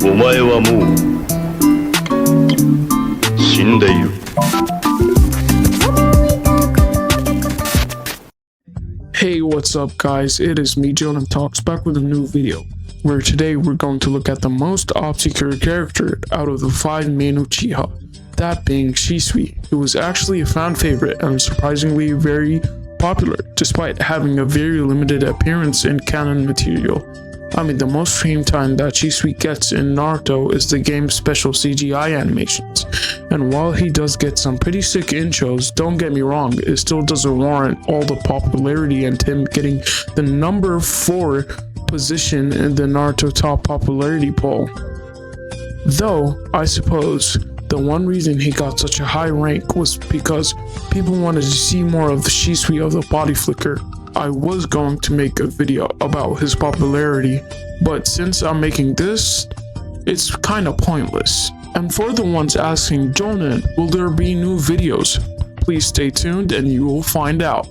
お前はもう死んでいる。Hey, what's up guys, it is me, Jonah Talks, back with a new video, where today we're going to look at the most obscure character out of the 5 main Uchiha, that being Shisui, who was actually a fan favorite and surprisingly very popular, despite having a very limited appearance in canon material. I mean, the most frame time that Shisui gets in Naruto is the game's special CGI animations, and while he does get some pretty sick intros, don't get me wrong, it still doesn't warrant all the popularity and him getting the number 4 position in the Naruto top popularity poll. Though, I suppose, the one reason he got such a high rank was because people wanted to see more of the Shisui of the body flicker. I was going to make a video about his popularity, but since I'm making this, it's kinda pointless. And for the ones asking, Jonan, will there be new videos? Please stay tuned and you will find out.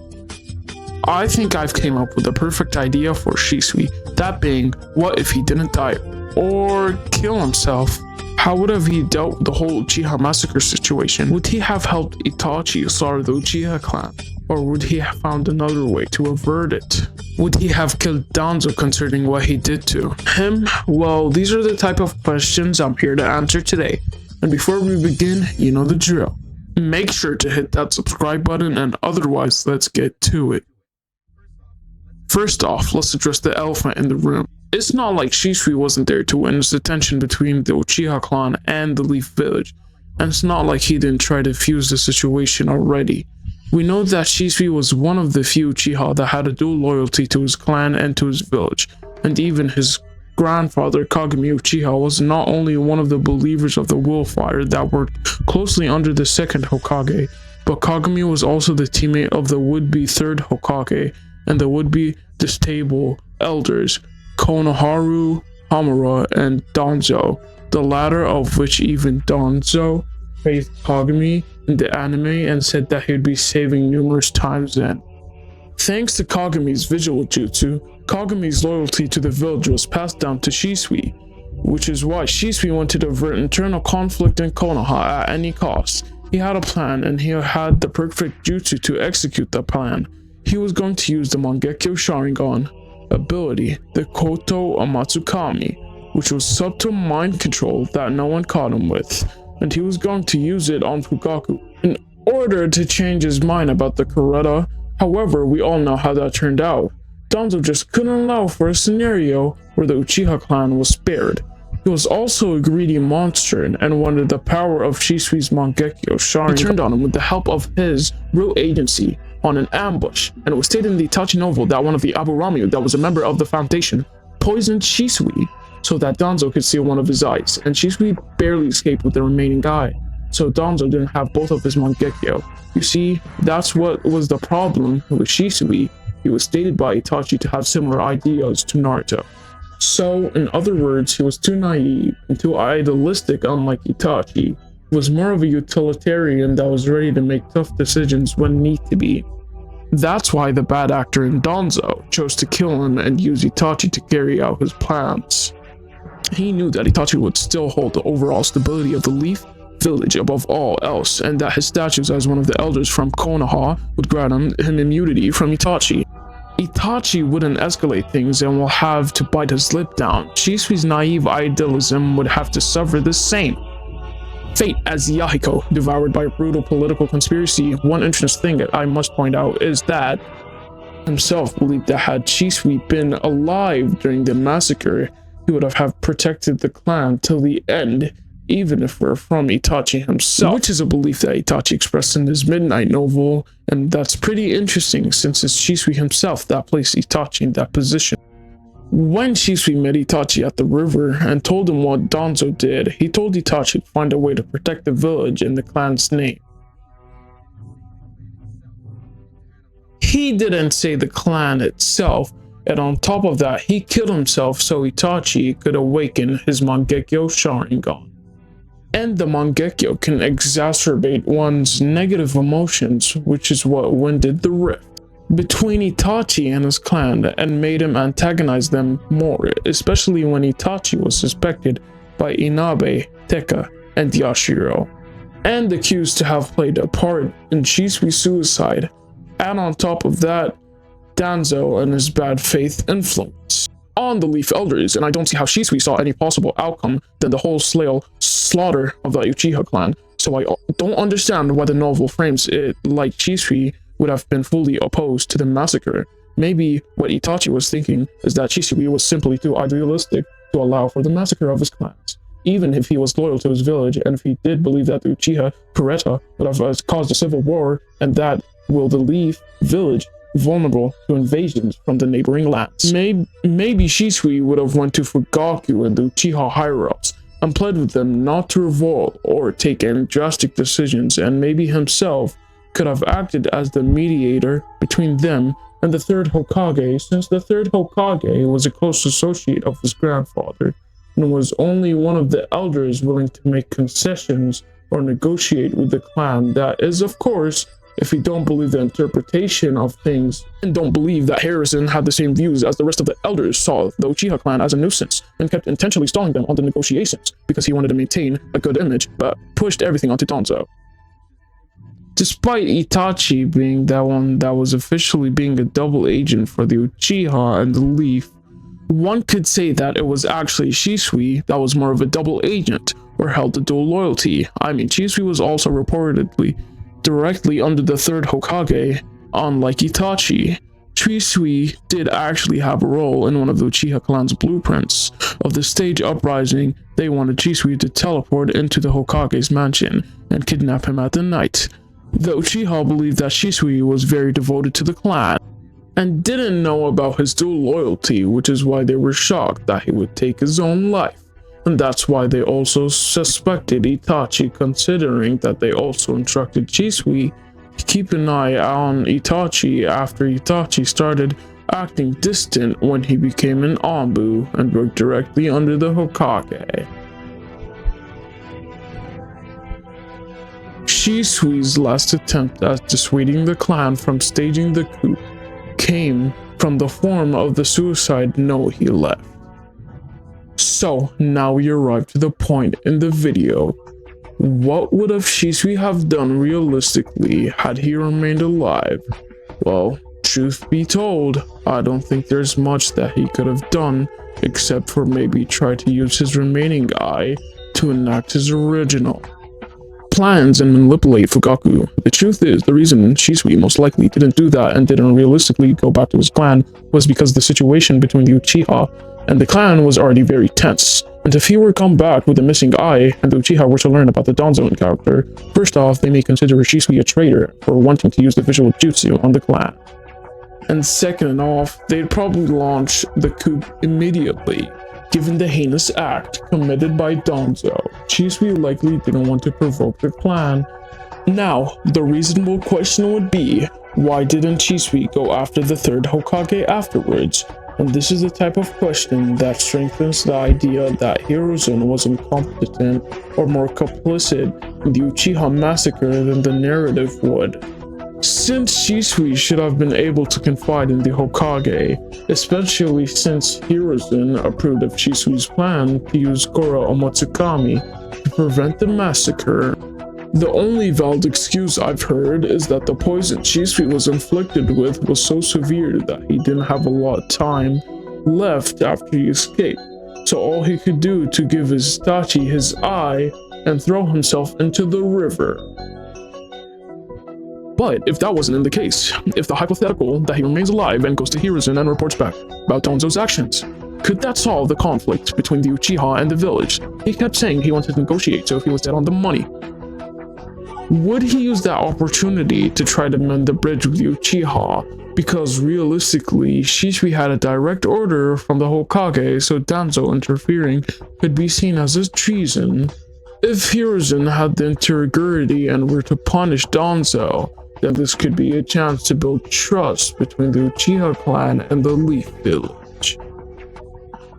I think I've came up with the perfect idea for Shisui, that being, what if he didn't die or kill himself? How would have he dealt with the whole Uchiha massacre situation? Would he have helped Itachi slaughter the Uchiha clan? Or would he have found another way to avert it? Would he have killed Danzo considering what he did to him? Well, these are the type of questions I'm here to answer today. And before we begin, you know the drill. Make sure to hit that subscribe button, and otherwise, let's get to it. First off, let's address the elephant in the room. It's not like Shisui wasn't there to witness the tension between the Uchiha clan and the Leaf Village, and it's not like he didn't try to fuse the situation already. We know that Shisui was one of the few Uchiha that had a dual loyalty to his clan and to his village, and even his grandfather Kagami Uchiha was not only one of the believers of the Willfire that worked closely under the second Hokage, but Kagami was also the teammate of the would-be third Hokage and the would-be distable elders Konoharu, Hamura, and Danzo, the latter of which even Danzo praised Kagami in the anime and said that he would be saving numerous times then. Thanks to Kagami's visual jutsu, Kagami's loyalty to the village was passed down to Shisui, which is why Shisui wanted to avert internal conflict in Konoha at any cost. He had a plan and he had the perfect jutsu to execute the plan. He was going to use the Mangekyo Sharingan ability, the Koto Amatsukami, which was subtle mind control that no one caught him with, and he was going to use it on Fugaku in order to change his mind about the Kureta. However, we all know how that turned out. Danzo just couldn't allow for a scenario where the Uchiha clan was spared. He was also a greedy monster and wanted the power of Shisui's Mangekyo Sharingan. He turned on him with the help of his real agency on an ambush, and it was stated in the Itachi novel that one of the Aburamiyu that was a member of the Foundation poisoned Shisui so that Danzo could see one of his eyes, and Shisui barely escaped with the remaining eye, so Danzo didn't have both of his Mangekyo. You see, that's what was the problem with Shisui. He was stated by Itachi to have similar ideas to Naruto. So, in other words, he was too naive and too idealistic, unlike Itachi. He was more of a utilitarian that was ready to make tough decisions when need to be. That's why the bad actor in Danzo chose to kill him and use Itachi to carry out his plans. He knew that Itachi would still hold the overall stability of the Leaf Village above all else, and that his status as one of the elders from Konoha would grant him immunity from Itachi. Itachi wouldn't escalate things and will have to bite his lip down. Shisui's naive idealism would have to suffer the same fate as Yahiko, devoured by a brutal political conspiracy. One interesting thing that I must point out is that himself believed that had Shisui been alive during the massacre, he would have protected the clan till the end, even if we're from Itachi himself, which is a belief that Itachi expressed in his Midnight novel, and that's pretty interesting since it's Shisui himself that placed Itachi in that position. When Shisui met Itachi at the river and told him what Danzo did, he told Itachi to find a way to protect the village in the clan's name. He didn't say the clan itself, and on top of that, he killed himself so Itachi could awaken his Mangekyo Sharingan. And the Mangekyo can exacerbate one's negative emotions, which is what winded the rift between Itachi and his clan and made him antagonize them more, especially when Itachi was suspected by Inabe, Teka, and Yashiro, and accused to have played a part in Shisui's suicide, and on top of that, Danzo and his bad faith influence on the Leaf Elders, and I don't see how Shisui saw any possible outcome than the wholesale slaughter of the Uchiha clan, so I don't understand why the novel frames it like Shisui would have been fully opposed to the massacre. Maybe what Itachi was thinking is that Shisui was simply too idealistic to allow for the massacre of his clans, even if he was loyal to his village, and if he did believe that the Uchiha Kureta would have caused a civil war, and that will the Leaf village vulnerable to invasions from the neighboring lands. Maybe Shisui would have went to Fugaku and the Uchiha higher-ups and pled with them not to revolt or take any drastic decisions, and maybe himself could have acted as the mediator between them and the third Hokage, since the third Hokage was a close associate of his grandfather and was only one of the elders willing to make concessions or negotiate with the clan. That is, of course, if we don't believe the interpretation of things and don't believe that Harrison had the same views as the rest of the elders, saw the Uchiha clan as a nuisance and kept intentionally stalling them on the negotiations because he wanted to maintain a good image, but pushed everything onto Danzo. Despite Itachi being that one that was officially being a double agent for the Uchiha and the Leaf, one could say that it was actually Shisui that was more of a double agent or held the dual loyalty. I mean, Shisui was also reportedly directly under the third Hokage, unlike Itachi. Shisui did actually have a role in one of the Uchiha clan's blueprints of the stage uprising. They wanted Shisui to teleport into the Hokage's mansion and kidnap him at the night. The Uchiha believed that Shisui was very devoted to the clan and didn't know about his dual loyalty, which is why they were shocked that he would take his own life. And that's why they also suspected Itachi, considering that they also instructed Shisui to keep an eye on Itachi after Itachi started acting distant when he became an Anbu and worked directly under the Hokage. Shisui's last attempt at dissuading the clan from staging the coup came from the form of the suicide note he left. So now we arrive to the point in the video. What would have Shisui have done realistically had he remained alive? Well, truth be told, I don't think there's much that he could have done except for maybe try to use his remaining eye to enact his original plans and manipulate Fugaku. The truth is, the reason Shisui most likely didn't do that and didn't realistically go back to his clan was because the situation between the Uchiha and the clan was already very tense. And if he were to come back with a missing eye and the Uchiha were to learn about the Danzo character, first off, they may consider Shisui a traitor for wanting to use the visual jutsu on the clan. And second off, they'd probably launch the coup immediately. Given the heinous act committed by Danzo, Shisui likely didn't want to provoke the clan. Now, the reasonable question would be, why didn't Shisui go after the third Hokage afterwards? And this is the type of question that strengthens the idea that Hiruzen was incompetent or more complicit in the Uchiha massacre than the narrative would. Since Shisui should have been able to confide in the Hokage, especially since Hiruzen approved of Shisui's plan to use Gora Omatsukami to prevent the massacre. The only valid excuse I've heard is that the poison Shisui was inflicted with was so severe that he didn't have a lot of time left after he escaped, so all he could do to give Itachi his eye and throw himself into the river. But if that wasn't in the case, if the hypothetical that he remains alive and goes to Hiruzen and reports back about Danzo's actions, could that solve the conflict between the Uchiha and the village? He kept saying he wanted to negotiate, so if he was dead on the money, would he use that opportunity to try to mend the bridge with the Uchiha? Because realistically, Shisui had a direct order from the Hokage, so Danzo interfering could be seen as a treason. If Hiruzen had the integrity and were to punish Danzo, then this could be a chance to build trust between the Uchiha clan and the Leaf village.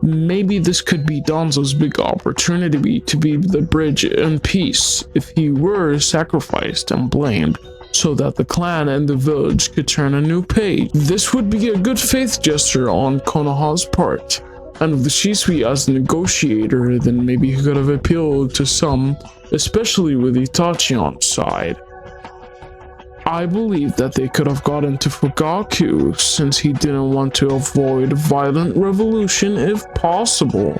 Maybe this could be Danzo's big opportunity to be the bridge in peace if he were sacrificed and blamed, so that the clan and the village could turn a new page. This would be a good faith gesture on Konoha's part. And with Shisui as a negotiator, then maybe he could have appealed to some, especially with Itachi on side. I believe that they could have gotten to Fugaku since he didn't want to avoid violent revolution if possible.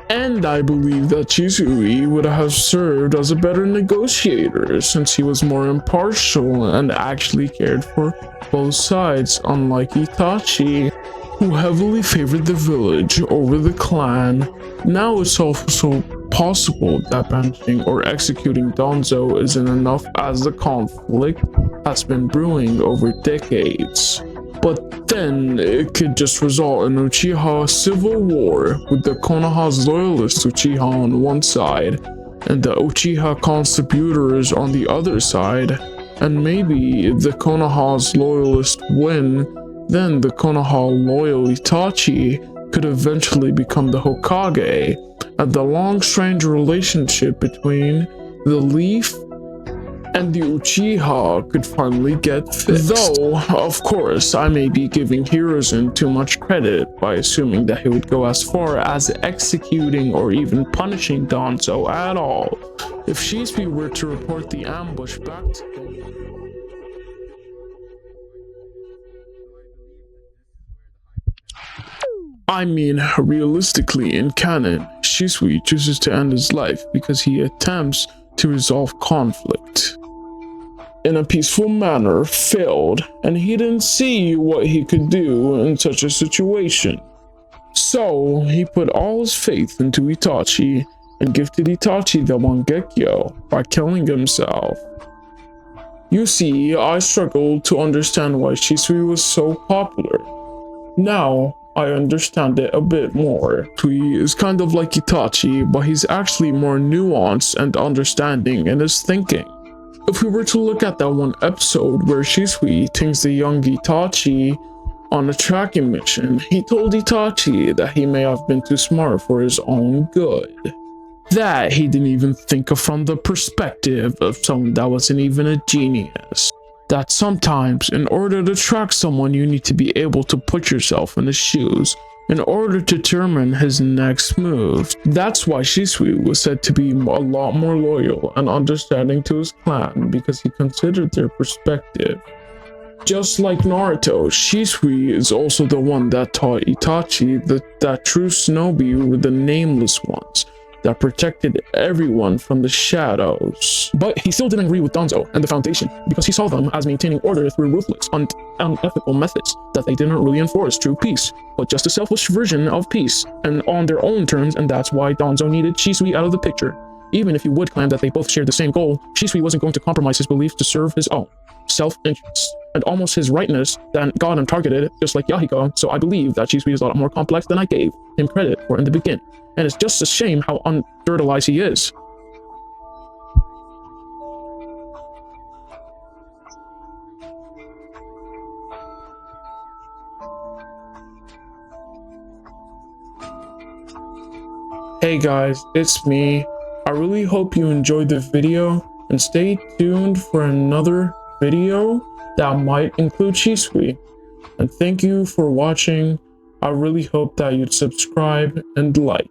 And I believe that Shisui would have served as a better negotiator since he was more impartial and actually cared for both sides, unlike Itachi, who heavily favored the village over the clan. Now it's also possible that benching or executing Danzo isn't enough as the conflict has been brewing over decades. But then it could just result in Uchiha civil war with the Konoha's loyalist Uchiha on one side and the Uchiha contributors on the other side. And maybe if the Konoha's loyalists win, then the Konoha loyal Itachi could eventually become the Hokage, and the long strange relationship between the Leaf and the Uchiha could finally get fixed. Though, of course, I may be giving Hiruzen too much credit by assuming that he would go as far as executing or even punishing Danzo at all if Shisui were to report the ambush back to him. I mean, realistically, in canon, Shisui chooses to end his life because he attempts to resolve conflict in a peaceful manner, failed, and he didn't see what he could do in such a situation. So, he put all his faith into Itachi and gifted Itachi the Mangekyo by killing himself. You see, I struggled to understand why Shisui was so popular. Now, I understand it a bit more. Shisui is kind of like Itachi, but he's actually more nuanced and understanding in his thinking. If we were to look at that one episode where Shisui takes the young Itachi on a tracking mission, he told Itachi that he may have been too smart for his own good. That he didn't even think of from the perspective of someone that wasn't even a genius. That sometimes, in order to track someone, you need to be able to put yourself in his shoes in order to determine his next move. That's why Shisui was said to be a lot more loyal and understanding to his clan because he considered their perspective. Just like Naruto, Shisui is also the one that taught Itachi that true shinobi were the nameless ones that protected everyone from the shadows. But he still didn't agree with Danzo and the Foundation because he saw them as maintaining order through ruthless, unethical methods that they didn't really enforce true peace, but just a selfish version of peace and on their own terms, and that's why Danzo needed Shisui out of the picture. Even if you would claim that they both shared the same goal, Shisui wasn't going to compromise his beliefs to serve his own self-interest and almost his rightness than got him targeted, just like Yahiko. So I believe that Shisui is a lot more complex than I gave him credit for in the beginning. And it's just a shame how undirtalized he is. Hey guys, it's me. I really hope you enjoyed the video and stay tuned for another video that might include Shisui. And thank you for watching. I really hope that you'd subscribe and like.